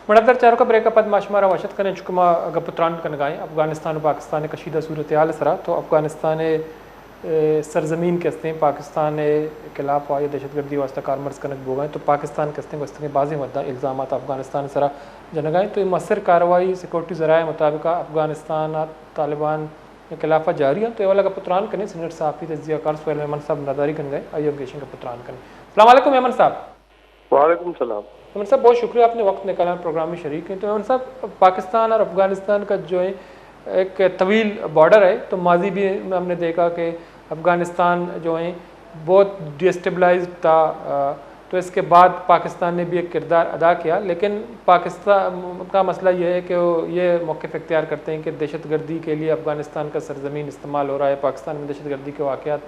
मणदर चारों का ब्रेकअप माशमारा वशत कने चुकमा गपुत्रान कनगाएं अफगानिस्तान और पाकिस्तान कशीदा सूरत हाल सरा तो अफगानिस्तान सरजमीन के हस्ते पाकिस्तान खिलाफ आए दहशतगर्दी वास्ता कारमर्स कनक बोगाएं तो पाकिस्तान के हस्ते वस्ते बाज़ मद्दा इल्ज़ाम अफगानिस्तान सरा जनगाएं तो मसर कार्रवाई सिक्योरिटी ज़राए मुताबिक अफगानिस्तान तालिबान के खिलाफ जारी है तो ये वाला गपुत्रान कने सीनियर साफ़ी तजियाकार सोहेल मेमन साहब नदारी कन गए आइए गेशन गपुत्रान कने। अस्सलाम वालेकुम मेमन साहब। वालेकुम सलाम। मेमन साहब बहुत शुक्रिया आपने वक्त निकाला प्रोग्राम में शरीक हैं। तो मेमन साहब पाकिस्तान और अफगानिस्तान का जो है एक तवील बॉर्डर है तो माजी भी हमने देखा कि अफगानिस्तान जो है बहुत डिस्टेबलाइज था तो इसके बाद पाकिस्तान ने भी एक किरदार अदा किया लेकिन पाकिस्तान का मसला ये है कि ये मौक़िफ़ इख्तियार करते हैं कि दहशतगर्दी के लिए अफगानिस्तान का सरजमीन इस्तेमाल हो रहा है, पाकिस्तान में दहशतगर्दी के वाक़यात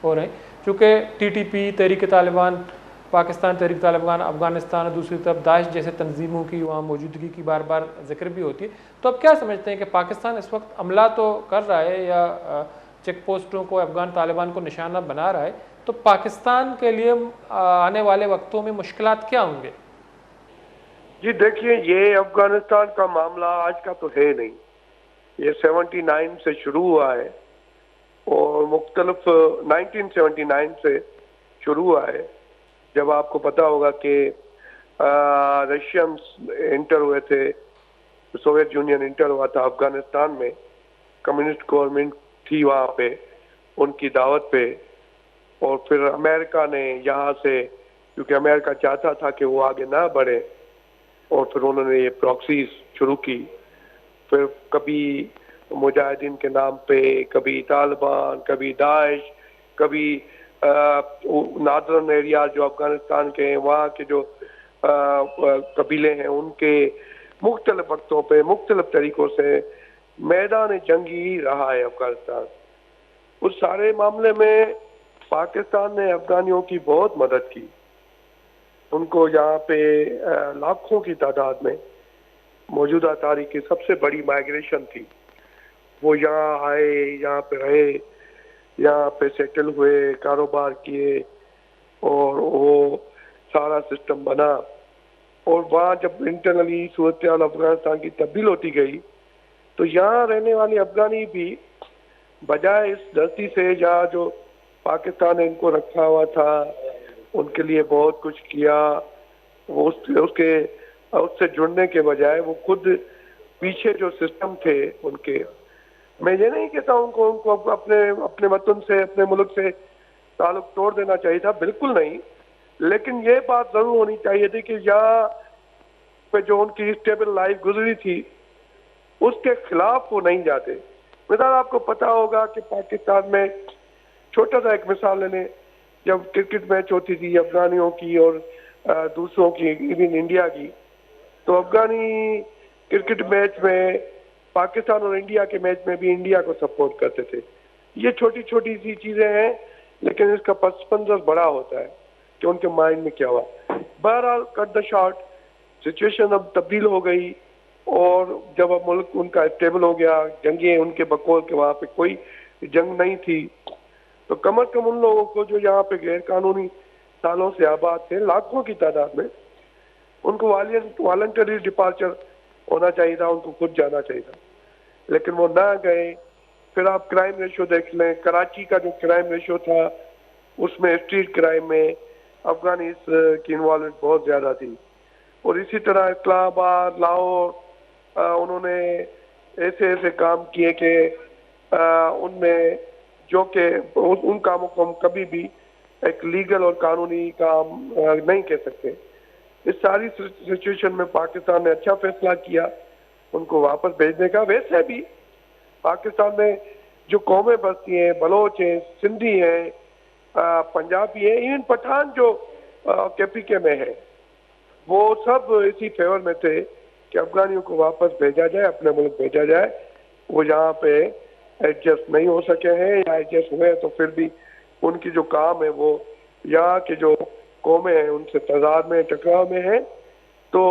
हो रहे हैं। चूँकि TTP तहरीक तालिबान पाकिस्तान तहरीक तालिबान अफगानिस्तान और दूसरी तरफ दाइश जैसे तंजीमों की वहाँ मौजूदगी की बार बार जिक्र भी होती है। तो अब क्या समझते हैं कि पाकिस्तान इस वक्त हमला तो कर रहा है या चेक पोस्टों को अफगान तालिबान को निशाना बना रहा है, तो पाकिस्तान के लिए आने वाले वक्तों में मुश्किलात क्या होंगे? जी देखिए, ये अफगानिस्तान का मामला आज का तो है नहीं, ये 79 से शुरू हुआ है और मुख्तलिफ 1979 से शुरू हुआ है, जब आपको पता होगा कि रशियंस इंटर हुए थे, सोवियत यूनियन इंटर हुआ था अफगानिस्तान में, कम्युनिस्ट गवर्नमेंट थी वहाँ पे उनकी दावत पे, और फिर अमेरिका ने यहाँ से, क्योंकि अमेरिका चाहता था कि वो आगे ना बढ़े, और फिर उन्होंने ये प्रॉक्सीज शुरू की। फिर कभी मुजाहिदीन के नाम पे, कभी तालिबान, कभी दाइश, कभी नादरन एरिया जो अफगानिस्तान के हैं वहाँ के जो कबीले हैं उनके मुख्तलिफ वक्तों पे मुख्तलिफ तरीक़ों से मैदान जंगी रहा है अफगानिस्तान। उस सारे मामले में पाकिस्तान ने अफगानियों की बहुत मदद की, उनको यहाँ पे लाखों की तादाद में मौजूदा तारीख की सबसे बड़ी माइग्रेशन थी, वो यहाँ आए, यहाँ पे रहे, यहाँ पे सेटल हुए, कारोबार किए और वो सारा सिस्टम बना। और वहाँ जब इंटरनली सूरत अफगानिस्तान की तब्दील होती गई तो यहाँ रहने वाले अफगानी भी बजाय इस धरती से जहाँ जो पाकिस्तान ने इनको रखा हुआ था उनके लिए बहुत कुछ किया, वो उससे जुड़ने के बजाय वो खुद पीछे जो सिस्टम थे उनके, मैं ये नहीं कहता उनको अपने वतन से, अपने मुल्क से ताल्लुक तोड़ देना चाहिए था, बिल्कुल नहीं, लेकिन ये बात जरूर होनी चाहिए थी कि यहाँ पे जो उनकी स्टेबल लाइफ गुजरी थी उसके खिलाफ वो नहीं जाते। मिसाल आपको पता होगा कि पाकिस्तान में छोटा सा एक मिसाल लेने, जब क्रिकेट मैच होती थी अफगानियों की और दूसरों की, इवन इंडिया की, तो अफगानी क्रिकेट मैच में पाकिस्तान और इंडिया के मैच में भी इंडिया को सपोर्ट करते थे। ये छोटी छोटी सी चीजें हैं, लेकिन इसका पस मंजर बड़ा होता है कि उनके माइंड में क्या हुआ। बहरहाल कट द शॉर्ट, सिचुएशन अब तब्दील हो गई और जब अब मुल्क उनका स्टेबल हो गया, जंगें उनके बकौल के वहाँ पे कोई जंग नहीं थी, तो कम अज कम उन लोगों को जो यहाँ पे गैर कानूनी सालों से आबाद थे लाखों की तादाद में, उनको वॉलंटरी डिपार्चर होना चाहिए था, उनको खुद जाना चाहिए था, लेकिन वो ना गए। फिर आप क्राइम रेशियो देख लें, कराची का जो क्राइम रेशियो था उसमें स्ट्रीट क्राइम में अफगानीज की इन्वॉल्वमेंट बहुत ज़्यादा थी, और इसी तरह इस्लामाबाद, लाहौर, उन्होंने ऐसे ऐसे काम किए कि उनमें जो कि उन कामों को हम कभी भी एक लीगल और कानूनी काम नहीं कह सकते। इस सारी सिचुएशन में पाकिस्तान ने अच्छा फैसला किया उनको वापस भेजने का। वैसे भी पाकिस्तान में जो कौमें बसती हैं, बलोच हैं, सिंधी हैं, पंजाबी हैं, इवन पठान जो KPK में है, वो सब इसी फेवर में थे कि अफगानियों को वापस भेजा जाए, अपने मुल्क भेजा जाए। वो यहाँ पे एडजस्ट नहीं हो सके हैं, या एडजस्ट हुए तो फिर भी उनकी जो काम है वो यहाँ के जो कौमें हैं उनसे तजाद में, टकराव में है, तो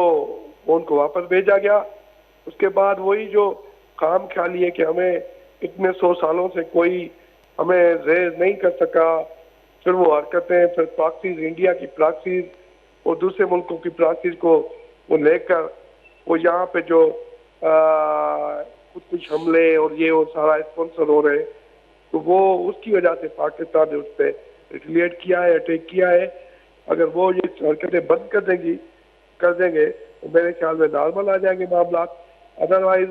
उनको वापस भेजा गया। उसके बाद वही जो काम ख्याली है कि हमें इतने 100 सालों से कोई हमें रेज नहीं कर सका, फिर वो हरकतें, फिर प्रॉक्सीज, इंडिया की प्रॉक्सीज और दूसरे मुल्कों की प्रॉक्सीज को वो लेकर वो यहाँ पे जो कुछ हमले और ये वो सारा स्पॉन्सर हो रहे हैं, तो वो उसकी वजह से पाकिस्तान ने उस पर रिटेलिएट किया है, अटैक किया है। अगर वो ये हरकतें बंद कर देंगे तो मेरे ख्याल में नॉर्मल आ जाएंगे मामला। अदरवाइज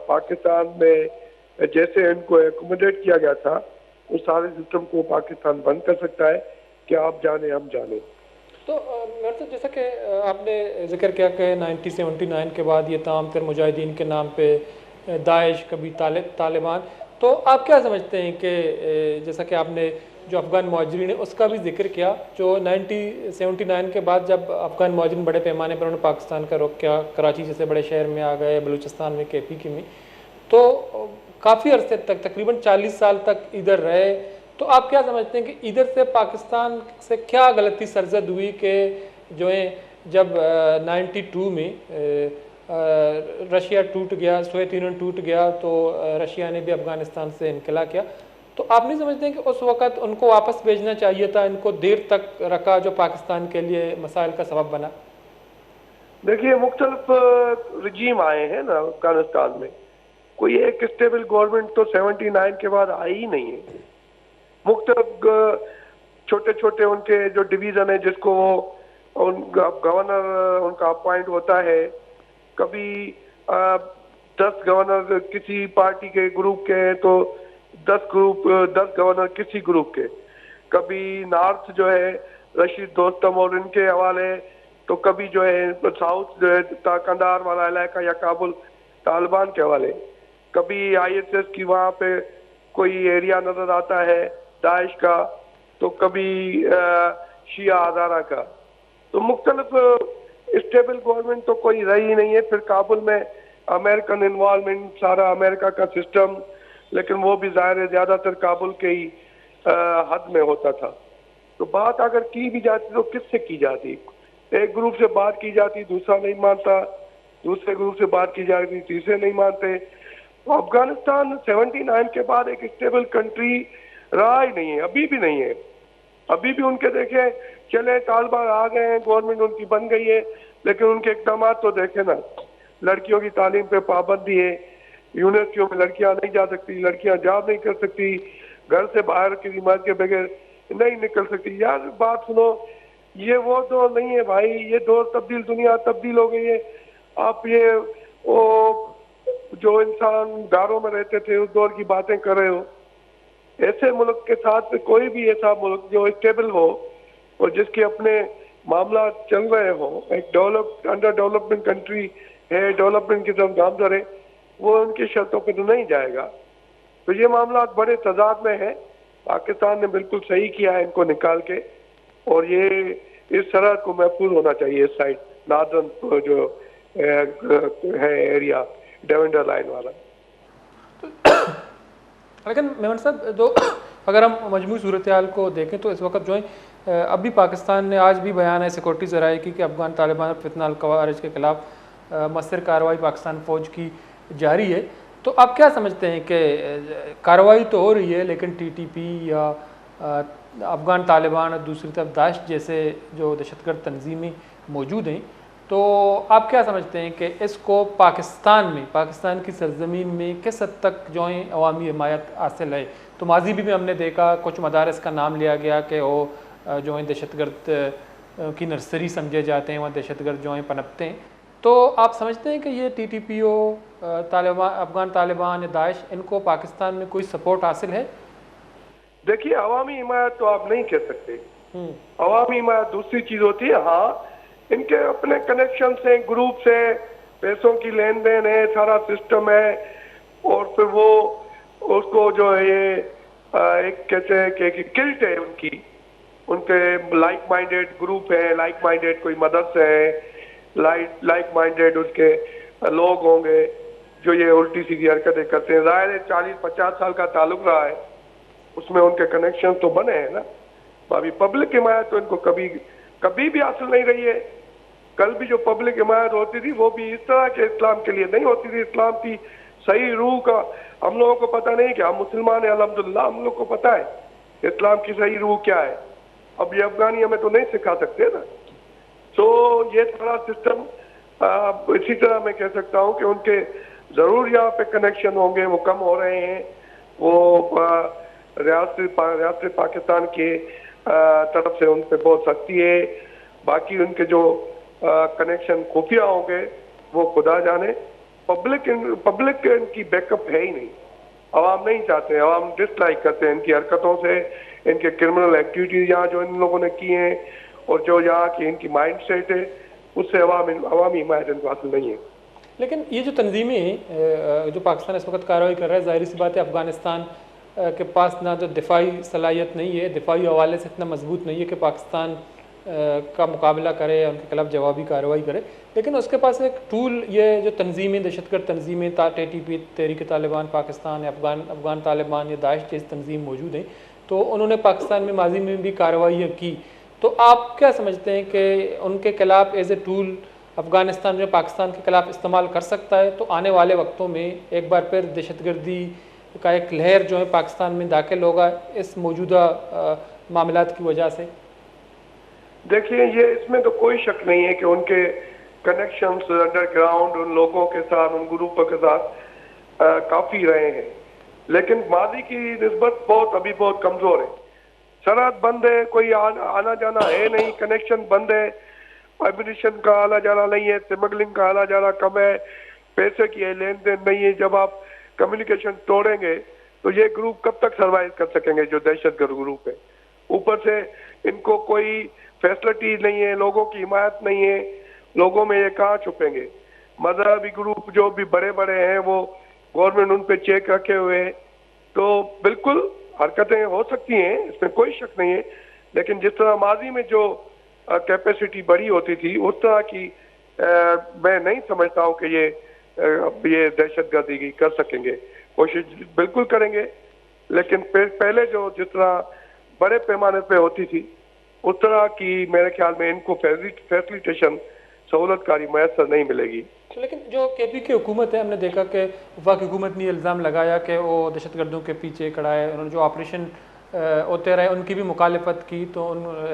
पाकिस्तान में जैसे इनको एकोमोडेट किया गया था उस सारे सिस्टम को पाकिस्तान बंद कर सकता है कि आप जाने हम जाने। तो मेरे साहब, जैसा कि आपने जिक्र किया कि 1979 के बाद ये तमाम तर मुजाहिदीन के नाम पे दाइश, कभी तालिबान, तो आप क्या समझते हैं कि जैसा कि आपने जो अफ़गान मुहाजिरीन है उसका भी जिक्र किया, जो 1979 के बाद जब अफ़गान मुहाजिरीन बड़े पैमाने पर उन्होंने पाकिस्तान का रुख किया, कराची जैसे बड़े शहर में आ गए, बलूचिस्तान में, KP की में, तो काफ़ी अरसे तक, तकरीबन 40 साल तक इधर रहे। तो आप क्या समझते हैं कि इधर से पाकिस्तान से क्या गलती सरजद हुई कि जो है जब 92 में रशिया टूट गया, सोवियत यूनियन टूट गया, तो रशिया ने भी अफ़गानिस्तान से इनकला किया, तो आप नहीं समझते हैं कि उस वक़्त उनको वापस भेजना चाहिए था, इनको देर तक रखा जो पाकिस्तान के लिए मसाइल का सबब बना? देखिए, मुख्तलिफ रजीम आए हैं ना अफगानिस्तान में, कोई एक स्टेबल गवर्नमेंट तो 79 के बाद आई ही नहीं है। मुख्तलिफ छोटे छोटे उनके जो डिवीज़न है जिसको गवर्नर उनका अपॉइंट होता है, कभी 10 गवर्नर किसी पार्टी के ग्रुप के हैं तो 10 गवर्नर किसी ग्रुप के, कभी नॉर्थ जो है रशीद दोस्तम और इनके हवाले, तो कभी जो है साउथ जो है कंधार वाला इलाका या काबुल तालिबान के हवाले, कभी ISS की वहाँ पे कोई एरिया नजर आता है दाइश का, तो कभी शिया हज़ारा का। तो मुख्तलिफ स्टेबल गवर्नमेंट तो कोई रही नहीं है। फिर काबुल में अमेरिकन इन्वॉल्वमेंट, सारा अमेरिका का सिस्टम, लेकिन वो भी ज़ाहिर है ज़्यादातर काबुल के ही हद में होता था। तो बात अगर की भी जाती तो किससे की जाती? एक ग्रुप से बात की जाती, दूसरा नहीं मानता, दूसरे ग्रुप से बात की जाती, तीसरे नहीं मानते। तो अफगानिस्तान 79 के बाद एक स्टेबल कंट्री रहा ही नहीं है, अभी भी नहीं है। अभी भी उनके देखे चले तालिबान आ गए हैं, गवर्नमेंट उनकी बन गई है, लेकिन उनके इक़दाम तो देखे ना, लड़कियों की तालीम पे पाबंदी है, यूनिवर्सिटियों में लड़कियां नहीं जा सकती, लड़कियां जॉब नहीं कर सकती, घर से बाहर की मर्द के बगैर नहीं निकल सकती। यार बात सुनो, ये वो दौर नहीं है भाई, ये दौर तब्दील, दुनिया तब्दील हो गई है। आप ये वो जो इंसान गारों में रहते थे उस दौर की बातें कर रहे हो। ऐसे मुल्क के साथ कोई भी ऐसा मुल्क जो स्टेबल हो और जिसके अपने मामला चल रहे हो, एक अंडर डेवलपमेंट कंट्री है, डेवलपमेंट की तरफ गामजर है, वो उनकी शर्तों पर तो नहीं जाएगा। तो ये मामला बड़े तजाद में है। पाकिस्तान ने बिल्कुल सही किया है इनको निकाल के, और ये इस सरहद को महफूज होना चाहिए, इस साइड नार्दर्न जो है एरिया डेवेंडर लाइन वाला। लेकिन मेमन साहब, जो अगर हम मजमूई सूरत हाल को देखें तो इस वक्त जो है अभी पाकिस्तान ने आज भी बयान है सिक्योरिटी ज़राए की कि अफ़गान तालिबान फितना अल-क़वारिज के ख़िलाफ़ मस्तर कार्रवाई पाकिस्तान फ़ौज की जारी है। तो आप क्या समझते हैं कि कार्रवाई तो हो रही है, लेकिन TTP या अफ़गान तालिबान और दूसरी तरफ दाइश जैसे जो दहशतगर्द तंजीमें मौजूद हैं, तो आप क्या समझते हैं कि इसको पाकिस्तान में, पाकिस्तान की सरजमीन में किस हद तक जो है अवामी हिमायत हासिल है? तो माजी भी हमने देखा कुछ मदारस का नाम लिया गया कि वो जो है दहशतगर्द की नर्सरी समझे जाते हैं, वहाँ दहशतगर्द जो हैं पनपते हैं। तो आप समझते हैं कि ये TTP तालिबान, अफ़गान तालिबान या दाइश, इनको पाकिस्तान में कोई सपोर्ट हासिल है? देखिए, अवामी हिमायत तो आप नहीं कह सकते। अवामी हिमायत दूसरी चीज होती है। हाँ, इनके अपने कनेक्शन से, ग्रुप से पैसों की लेन देन है, सारा सिस्टम है, और फिर वो उसको जो है ये एक कहते हैं कि किल्ट है उनकी, उनके लाइक माइंडेड ग्रुप है, लाइक माइंडेड कोई मदरसे है, लाइक माइंडेड उसके लोग होंगे जो ये उल्टी सीधी हरकतें करते हैं। जाहिर है 40-50 साल का ताल्लुक रहा है, उसमें उनके कनेक्शन तो बने हैं ना। अभी पब्लिक हिमायत तो इनको कभी भी हासिल नहीं रही है। कल भी जो पब्लिक हिमायत होती थी वो भी इस तरह के इस्लाम के लिए नहीं होती थी। इस्लाम की सही रूह का हम लोगों को पता नहीं कि हम मुसलमान हैं, अल्हम्दुलिल्लाह हम लोग को पता है इस्लाम की सही रूह क्या है। अब ये अफगानी हमें तो नहीं सिखा सकते ना। तो ये सारा सिस्टम इसी तरह मैं कह सकता हूँ कि उनके ज़रूर यहाँ पे कनेक्शन होंगे, वो कम हो रहे हैं। वो रियासत पाकिस्तान के तरफ से उन पर बहुत सख्ती है। बाकी उनके जो कनेक्शन खुफिया होंगे वो खुदा जाने। पब्लिक इनकी बैकअप है ही नहीं। अवाम नहीं चाहते, अवाम डिसलाइक करते हैं इनकी हरकतों से, इनके क्रिमिनल एक्टिविटीज यहाँ जो इन लोगों ने की हैं और जो यहाँ की इनकी माइंड सेट है, उससे अवामी हिमायत इनको हासिल नहीं है। लेकिन ये जो तंजीमें जो पाकिस्तान इस वक्त कार्रवाई कर रहा है, ज़ाहिर सी बात है अफ़गानिस्तान के पास ना तो दिफाई सलाहियत नहीं है, दिफाई हवाले से इतना मजबूत नहीं है कि पाकिस्तान का मुकाबला करे या उनके खिलाफ जवाबी कार्रवाई करे। लेकिन उसके पास एक टूल, ये जो तंजीमें, दहशतगर्द तंजीमें, TTP, तहरीक तालिबान पाकिस्तान या अफ़गान तालिबान या दाइश जैसी तंजीम मौजूद हैं, तो उन्होंने पाकिस्तान में माजी में भी कार्रवाई की। तो आप क्या समझते हैं कि उनके खिलाफ एज ए टूल अफ़गानिस्तान जो पाकिस्तान के खिलाफ इस्तेमाल कर सकता है? तो आने वाले वक्तों में एक बार फिर दहशतगर्दी का एक लहर जो है पाकिस्तान में दाखिल होगा इस मौजूदा मामलात की वजह से। देखिए, ये इसमें तो कोई शक नहीं है कि उनके कनेक्शंस अंडरग्राउंड उन लोगों के साथ, उन ग्रुपों के साथ काफ़ी रहे हैं, लेकिन माजी की निस्बत अभी बहुत कमज़ोर है। सरहद बंद है, कोई आना जाना है नहीं, कनेक्शन बंद है, एमिनिशन का आना जाना नहीं है, स्मगलिंग का आना जाना कम है, पैसे की लेन देन नहीं है। जब आप कम्युनिकेशन तोड़ेंगे तो ये ग्रुप कब तक सर्वाइव कर सकेंगे जो दहशतगर्द ग्रुप है? ऊपर से इनको कोई फैसिलिटी नहीं है, लोगों की हिमायत नहीं है, लोगों में ये कहाँ छुपेंगे? मजहबी ग्रुप जो भी बड़े बड़े हैं वो गवर्नमेंट उन पे चेक रखे हुए है, तो बिल्कुल हरकतें हो सकती हैं, इसमें कोई शक नहीं है। लेकिन जिस तरह माजी में जो कैपेसिटी बड़ी होती थी, उस तरह की मैं नहीं समझता हूँ कि ये दहशतगर्दी की कर सकेंगे। कोशिश बिल्कुल करेंगे, लेकिन पहले जो जिस तरह बड़े पैमाने पे होती थी उस तरह की मेरे ख्याल में इनको फैसिलिटेशन सहूलतकारी मैसर नहीं मिलेगी। लेकिन जो KP की हुकूमत है, हमने देखा कि वफाकी हुकूमत ने इल्ज़ाम लगाया कि वो दहशतगर्दों के पीछे खड़ा है, उन्होंने जो ऑपरेशन होते रहे उनकी भी मुखालिफत की, तो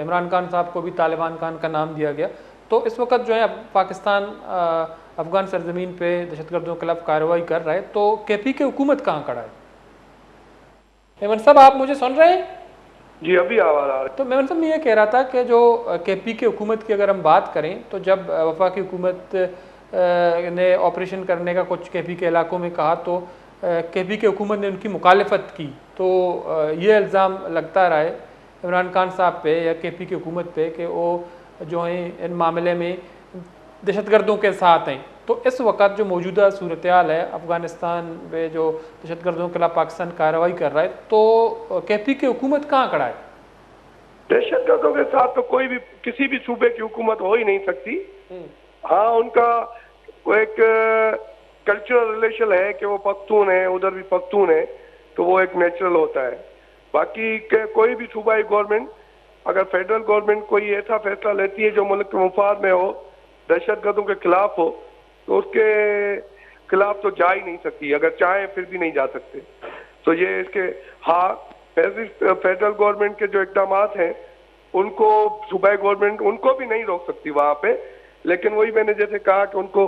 इमरान खान साहब को भी तालिबान खान का नाम दिया गया। तो इस वक्त जो है पाकिस्तान अफ़गान सरजमीन पे दहशतगर्दों के खिलाफ कार्रवाई कर रहा है, तो KP की हुकूमत कहाँ खड़ा है? मेमन साहब, आप मुझे सुन रहे हैं? जी, अभी आवाज़ आ रही है। तो मेमन साहब, मैं ये कह रहा था कि जो KP की हुकूमत की अगर हम बात करें, तो जब वफाकी हुकूमत ने ऑपरेशन करने का कुछ KP के इलाकों में कहा, तो KP की हुकूमत ने उनकी मुखालिफत की, तो ये इल्ज़ाम लगता रहा है इमरान खान साहब पे या KP की हुकूमत पे कि वो जो हैं इन मामले में दहशतगर्दों के साथ हैं। तो इस वक्त जो मौजूदा सूरत हाल है अफ़गानिस्तान में, जो दहशतगर्दों के खिलाफ पाकिस्तान कार्रवाई कर रहा है, तो KP की हुकूमत कहाँ खड़ा है? दहशतगर्दों के साथ तो कोई भी किसी भी सूबे की हुकूमत हो ही नहीं सकती। हाँ, उनका एक कल्चरल रिलेशन है कि वो पख्तून है, उधर भी पख्तून है, तो वो एक नेचुरल होता है। बाकी कोई भी सूबाई गवर्नमेंट, अगर फेडरल गवर्नमेंट कोई ऐसा फैसला लेती है जो मुल्क के मुफाद में हो, दहशतगर्दों के खिलाफ हो, तो उसके खिलाफ तो जा ही नहीं सकती। अगर चाहे फिर भी नहीं जा सकते। तो ये इसके हाँ, फेडरल गवर्नमेंट के जो इकदाम हैं उनको सूबाई गवर्नमेंट उनको भी नहीं रोक सकती वहाँ पे। लेकिन वही मैंने जैसे कहा कि उनको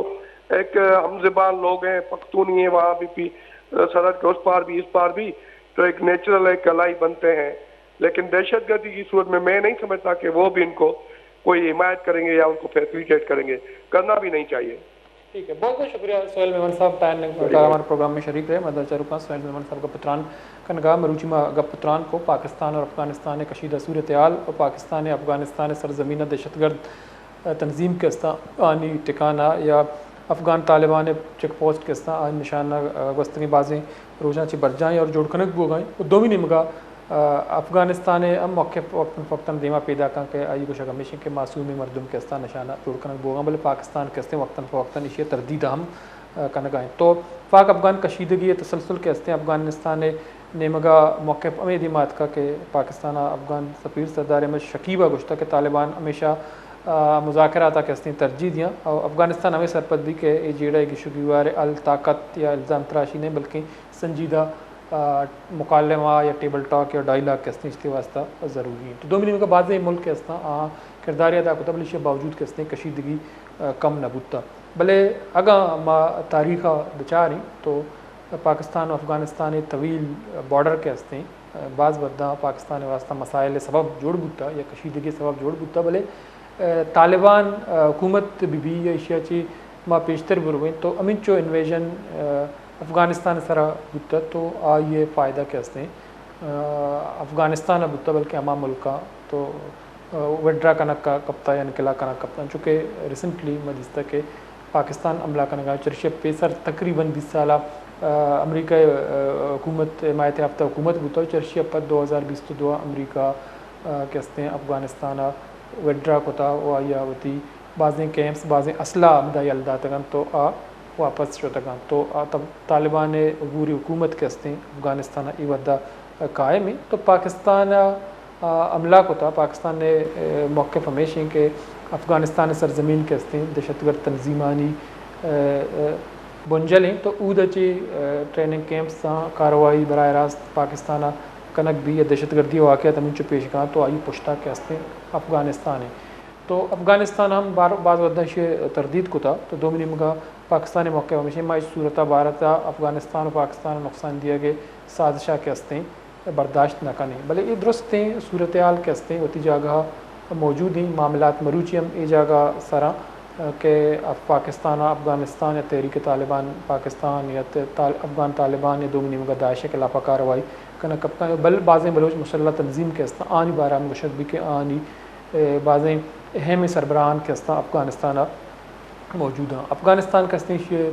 एक हमज़बान लोग हैं, पख्तूनी है वहाँ भी सरहद के उस पार भी इस पार भी, तो एक नेचुरल एक कलाई बनते हैं। लेकिन दहशतगर्दी की सूरत में मैं नहीं समझता कि वो भी इनको कोई हिमायत करेंगे या उनको फैसिलिटेट करेंगे, करना भी नहीं चाहिए। ठीक है, बहुत बहुत शुक्रिया सोहेल मेमन साहब, टाइम हमारे प्रोग्राम में शरीक रहे। मदर चरुका सोहेल मेमन साहब का पुत्रान कनगा मरूचिमा पुत्रान को पाकिस्तान और अफ़गानिस्तान कशीदा सूरत हाल और पाकिस्तान अफ़गानिस्तान सरजमीन दहशतगर्द तंजीम के आनी ठिकाना या अफ़गान तालिबान चेक पोस्ट के आन निशाना गस्तनी बाजें रोजा ची बरजाएँ और जोड़कनक बोगाएँ दोमी निमगा अफ़गानिस्तान अम मौके वक्तन दीमा पैदा का के आई गुशा गमिश के मासूमी मरदुम के निशाना जोड़कनक बोगा बल्कि पाकिस्तान के वक्तन फ़वक्तन इशे तरदीद हम कनगाएँ। तो पाक अफ़गान कशीदगी तसलसल के अफ़गानिस्तान नेमगा मौके अमे दिमात का के पाकिस्तान अफ़गान सफ़ीर सरदार अहमद शकीबा गुश्ता के तालिबान हमेशा मुज़ाकरात के तरजीह दियाँ और अफ़गानिस्तान हमें सरपदी के जेड़ा गिशुगीवार अल ताकत या इल्ज़ाम तराशी नहीं बल्कि संजीदा मुकालमा या टेबल टॉक या डायलॉग के इसके वास्ता ज़रूरी है। तो दोमिनी का बाद मुल्क के किरदार अदा होता बल्कि बावजूद के कशीदगी कम न बुता भले अगा मा तारीख़ बिचारी तो पाकिस्तान और अफ़गानिस्तान तवील बॉर्डर के बाज़ बदा पाकिस्तान वास्ता मसाइल सबब जोड़ बुता या कशीदगी सबब जोड़ बुता भले तालिबान हुकूमत भी एशिया ची माँ पेशतर बुरवें तो अमिन इन्वेजन अफ़गानिस्तान सरा बुता तो ये फ़ायदा के अफ़गानिस्तान बुता बल्कि अमा मुल्का तो विड्रा कनक का कप्ता या निकला कनक कप्ता चूँकि रिसेंटली मजिस्ता के पाकिस्तान अमला कनक चरशे पेसर तकरीबन 20 साल अमरीका हुकूमत हिमायत याफ्ता हुकूमत बुता चरशे पर 2022 अमरीका के अफ़गानिस्तान विड्रा कोता वायावती बाज़ें कैंप्स बाज़ें असला मदाई अलदा तगन तो वापस शो तगन तो तब तालिबान अबूरी हुकूमत के अफ़गानिस्तान इवदा कायम है तो पाकिस्तान अमला को था पाकिस्तान ने मौक़े हमेशा के अफ़गानिस्तान सरजमीन के दहशतगर्द तंजीमानी बुंजल हैं तो ऊदची ट्रेनिंग कैंप्स कार्रवाई बराह रास्त पाकिस्तान कनक भी या दहशतगर्दी वाक़ तमिन पेश कहा तो आई पुश्ता के अफ़गानिस्तान है तो अफ़गानिस्तान हम बाज़ वदश तरदीद को था तो दोमिनी मगा पाकिस्तान मौक़े हमेशा माँ इस सूरत भारत अफ़गानिस्तान और पाकिस्तान नुकसान दिया गए साजिशा के बर्दाश्त न करें भले ये दुरुस्त हैं सूरत हाल के वती जगह मौजूद हैं मामलात मरूची हम ये जगह सरा के पाकिस्तान अफ़गानिस्तान या तहरीक तालिबान पाकिस्तान या अफ़गान तालिबान या दोमिनी मगा दाइश के खिलाफ कार्रवाई कना कप्तान बल बाज़ें बलोच मुसल्ह तंजीम के आनी बारह मुशरबी के आनी बाज़ें अहम सरबराहान के अफ़गानिस्तान मौजूद हैं अफ़गानिस्तान का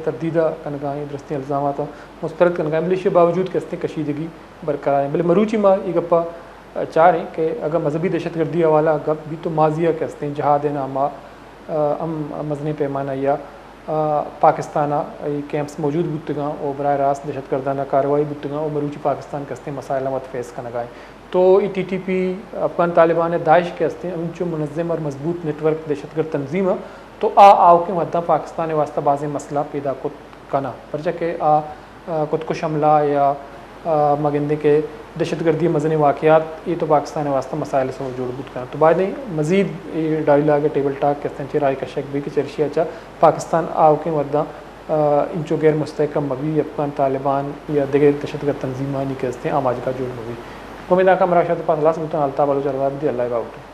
तरदीदा कनगाएँ दरस्ती इल्ज़ाम मुस्तरद कनगाएँ मलेशिया बावजूद के कशीदगी बरकरार हैं भले मरूची माँ ये गप्पा चाह रहे हैं कि अगर मजहबी दहशतगर्दी वाला गप भी तो माजिया के जहाद नामा मजनी पैमाना या पाकिस्तान कैंप्स मौजूद बुतगा और बराह रास्त दहशतगर्दाना कार्रवाई बुतगा और मरूची पाकिस्तान के मसाइल मत फेस कनगाएँ तो TTP अफ़गान तालिबान दाइश के उनचो मुनज़्ज़म और मजबूत नेटवर्क दहशतगर्द तंजीम तो आओ के मद्दा पाकिस्तान वास्ता बाज़ मसला पैदा को कना पर के खुदकुश हमला या मगंदे के दहशतगर्दी मजनी वाक़यात ये तो पाकिस्तान वास्ता मसाइल से जोड़ बुत करना तो बाद मज़ीद डायलॉग टेबल टाक के राय का शक भी कि चर्चिया चा पाकिस्तान आओ के मद्दा इंचो गैर मुस्तहकम मबी अफ़गान तालिबान या दिगर दहशतगर्द तंजीमानी के आमाज का जोड़ मबी उम्मीद का मरा शायद पास लास्ट अलता बालू जरवाब दी अल्लाह बाबू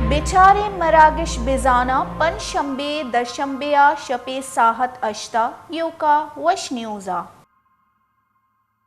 बेचारे मरागिश बेजाना पन शंबे दरशंबे शपे साहत अश्ता योका वश न्यूज़ा।